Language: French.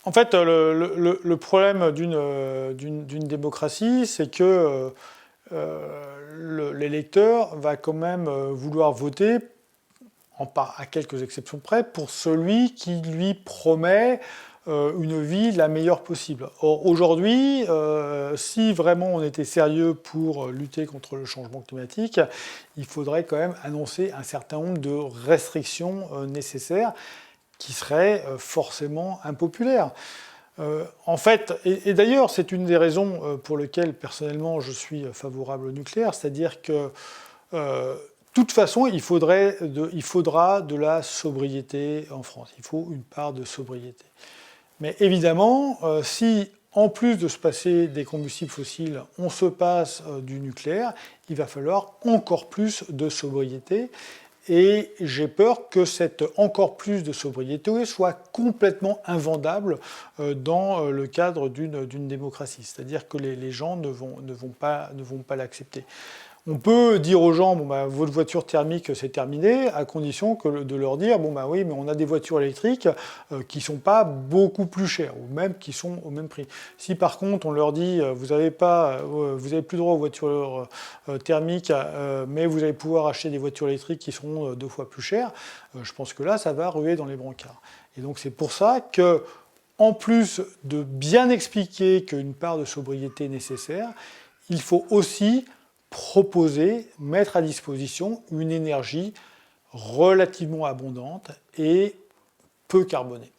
En fait, le problème d'une démocratie, c'est que l'électeur va quand même vouloir voter, à quelques exceptions près, pour celui qui lui promet une vie la meilleure possible. Or, aujourd'hui, si vraiment on était sérieux pour lutter contre le changement climatique, il faudrait quand même annoncer un certain nombre de restrictions nécessaires qui seraient forcément impopulaires. En fait, et d'ailleurs, c'est une des raisons pour lesquelles, personnellement, je suis favorable au nucléaire, c'est-à-dire que, de toute façon, il faudra de la sobriété en France. Il faut une part de sobriété. Mais évidemment, si, en plus de se passer des combustibles fossiles, on se passe du nucléaire, il va falloir encore plus de sobriété. Et j'ai peur que cette encore plus de sobriété soit complètement invendable dans le cadre d'une démocratie. C'est-à-dire que les gens ne vont pas l'accepter. On peut dire aux gens, bon, bah, votre voiture thermique, c'est terminé, à condition de leur dire, bon, bah oui, mais on a des voitures électriques qui ne sont pas beaucoup plus chères, ou même qui sont au même prix. Si par contre, on leur dit, vous n'avez plus droit aux voitures thermiques, mais vous allez pouvoir acheter des voitures électriques qui seront 2 fois plus chères, je pense que là, ça va ruer dans les brancards. Et donc c'est pour ça que, en plus de bien expliquer qu'une part de sobriété est nécessaire, il faut aussi proposer, mettre à disposition une énergie relativement abondante et peu carbonée.